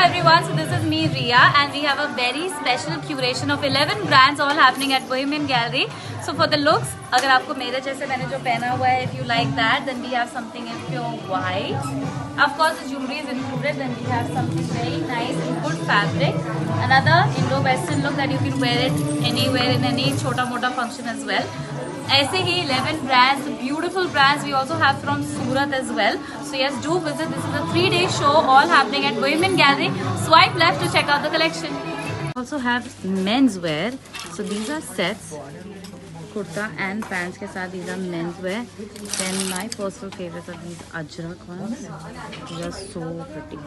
everyone, so this is me Ria and we have a very special curation of 11 brands all happening at Bohemian Gallery. So for the looks, अगर आपको मेरे जैसे मैंने जो पहना हुआ है, if you like that, then we have something in pure white. Of course the jewelry is included. Then we have something very nice in good fabric. Another Indo-Western look that you can wear it anywhere in any छोटा मोटा function as well. ऐसे ही 11 brands, beautiful brands we also have from Surat as well. So yes, do visit. This is a 3-day show all happening at Bohemian Gallery. Swipe left to check out the collection. Also have menswear. So these are sets, kurta and pants के साथ. These are menswear. Then my personal favorites are these Ajrak ones. These are so pretty.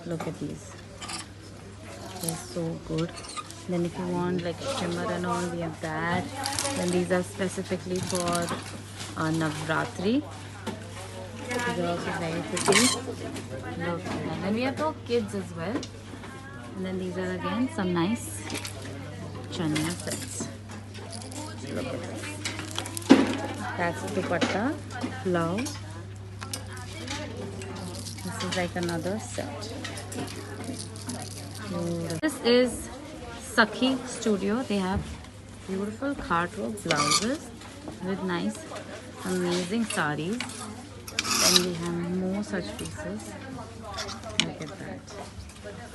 Look at these. They're so good. Then if you want like shimmer and all, we have that. Then these are specifically for Navratri. These are also very pretty. Look, and then we have for kids as well. And then these are again some nice chania sets. Look at this. That's the dupatta, blouse. This is like another set. This is Sakhi Studio. They have beautiful cartwork blouses with nice amazing saris. Then we have more such pieces. Look at that,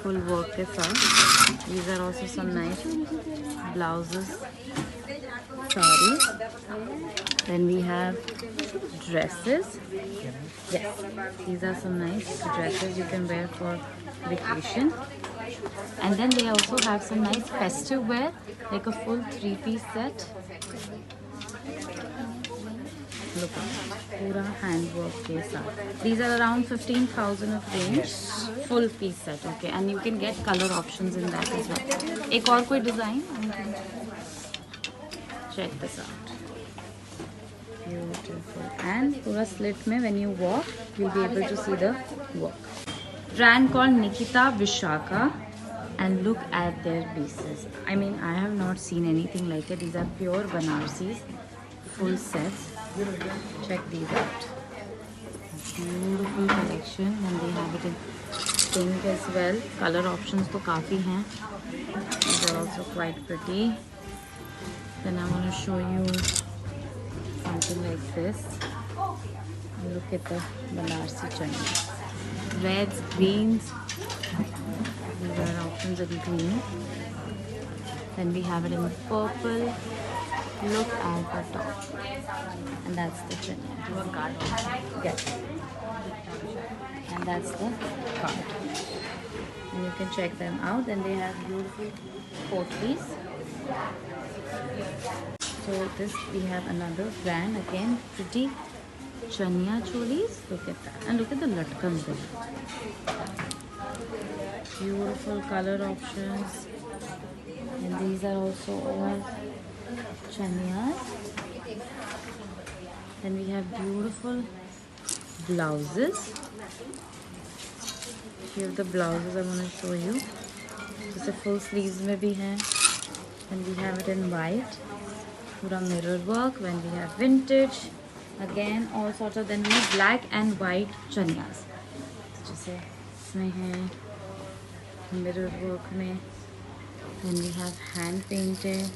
full work ke saath. These are also some nice blouses, saris. Then we have dresses. Yes, these are some nice dresses you can wear for vacation. And then they also have some nice festive wear, like a full 3-piece set. Look at pura handwork ke saath. These are around 15,000 of range, full piece set. Okay, and you can get color options in that as well. Ek aur koi design? Check this out. Beautiful. And pura slit mein when you walk, you'll be able to see the work. Brand called Nikita Vishaka. And look at their pieces. I mean, I have not seen anything like it. These are pure Banarsis, full sets. Check these out. Beautiful collection, and they have it in pink as well. Color options to काफी हैं. These are also quite pretty. Then I want to show you something like this. Look at the Banarsi chania. Reds, greens. These are options in green. Then we have it in purple. Look at the top. And that's the chania. Yes. And that's the card. And you can check them out. And they have beautiful portlies. So this we have another brand again. Pretty chania cholis. Look at that. And look at the latkans there. Beautiful color options, and these are also all chanias. Then we have beautiful blouses. Here the blouses I want to show you. Just a full sleeves mein bhi hai. And we have it in white, pura mirror work. When we have vintage, again all sorts of. Then we have black and white chanias. जैसे इसमें है mirror work mein. Then we have hand painted.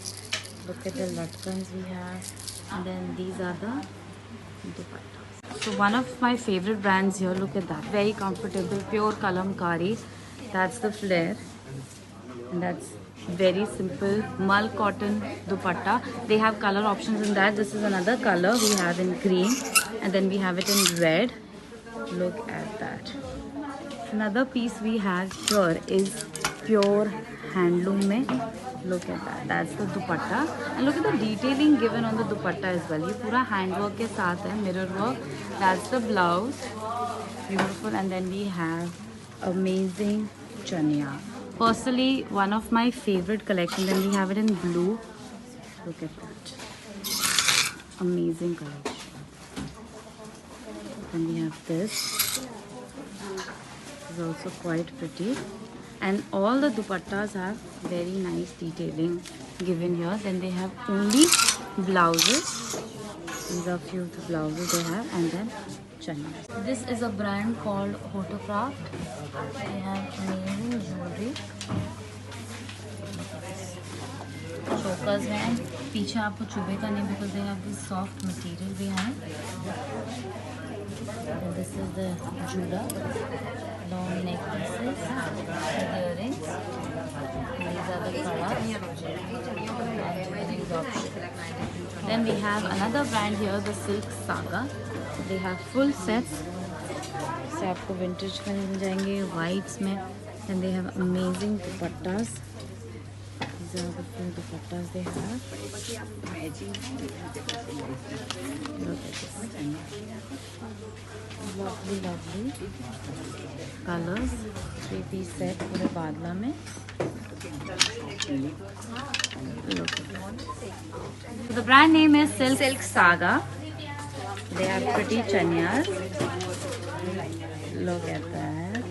Look at the latkans we have. And then these are the dupattas. So one of my favorite brands here. Look at that, very comfortable, pure kalamkari. That's the flare, and that's very simple mull cotton dupatta. They have color options in that. This is another color we have in green, and then we have it in red. Look at that. Another piece we have here is pure handloom mein. Look at that. That's the dupatta. And look at the detailing given on the dupatta as well. ये पूरा handwork के साथ है, mirror work. That's the blouse. Beautiful. And then we have amazing chania. Personally, one of my favorite collection. Then we have it in blue. Look at that. Amazing collection. Then we have this. Is also quite pretty, and all the dupattas have very nice detailing given here. Then they have only blouses. These are few of the blouses they have, and then chanias. This is a brand called Hotocraft. They have amazing colours में हैं, पीछे आपको चुभेगा नहीं because they have this soft material behind. This is the juda, long neck pieces, earrings. These are the colors. Then we have another brand here, the Silk Saga. They have full sets. से आपको vintage में मिल जाएंगे whites में. And they have amazing dupattas. These are the full dupattas they have. Look at this. Lovely, lovely colors. 3-piece set पूरे बादला में. Look at that. So the brand name is Silk Saga. They have pretty chanyas. Look at that.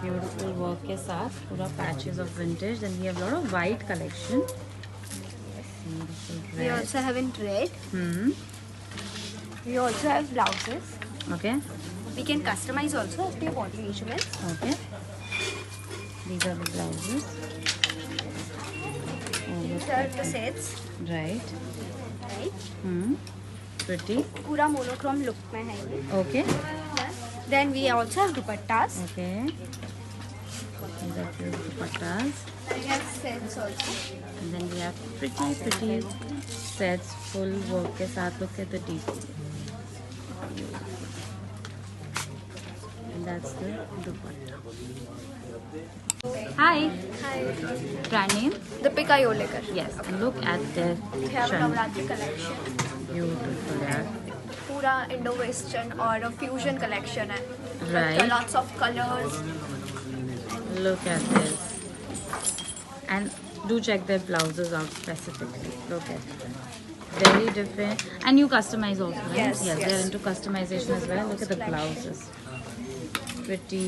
Beautiful work के साथ पूरा patches of vintage. Then we have a lot of white collection. Beautiful red. We also have in red. We also have blouses. Okay. We can customize also as per your body measurements. Okay. These are the blouses. Oh, These are the sets. Right. Right. Pretty. पूरा monochrome look में है ये. Okay. Then we also have dupattas. Okay. These are cute dupattas. We have sets also. And then we have pretty sets, full work के साथ. Look at the detail. And that's the dupatta. Hi. Hi. Brand name? Deepika Yolekar. Yes. And look at their We have chun. Navratri collection. Beautiful, yeah. पूरा Indo-Western और fusion collection है. Right. With lots of colors. Look at this. And do check their blouses out specifically. Look at them. Very different. And you customize also, right? Yes, Yes, yes. they're into customization as well. Look at the blouses. Pretty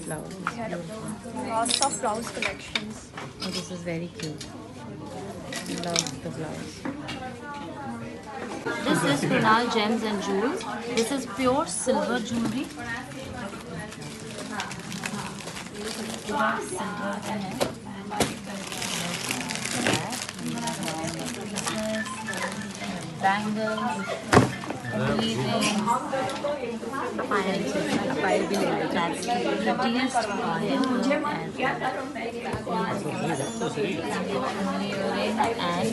blouses. Beautiful. Lots of blouse collections. Oh, this is very cute. Love the blouse. This is Kunal Gems and Jewels. This is pure silver jewelry. Pure silver है. Bangles, earrings, that's the prettiest earring and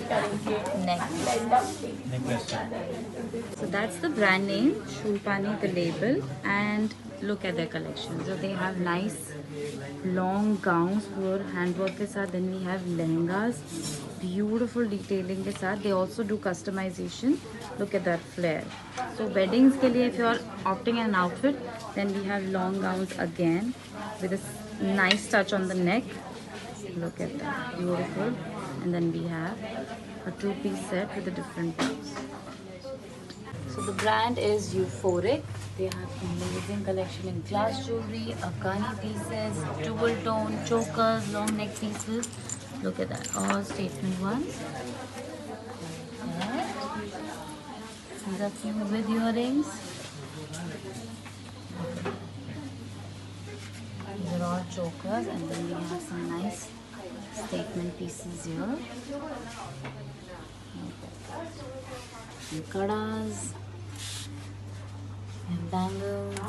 necklace. So that's the brand name, Shulpani, the label, and look at their collection. So they have nice long gowns, pure handwork के साथ. Then we have lehengas, beautiful detailing के साथ. They also do customization. Look at that flare. So weddings के लिए, if you are opting an outfit, then we have long gowns again with a nice touch on the neck. Look at that, beautiful. And then we have a 2-piece set with a different blouse. So the brand is Euphoric. They have amazing collection in glass jewelry, Afghani pieces, dual tone, chokers, long neck pieces. Look at that, all statement ones. Yeah. These are few with earrings. These are all chokers, and then we have some nice statement pieces here. And kadas. And bangles,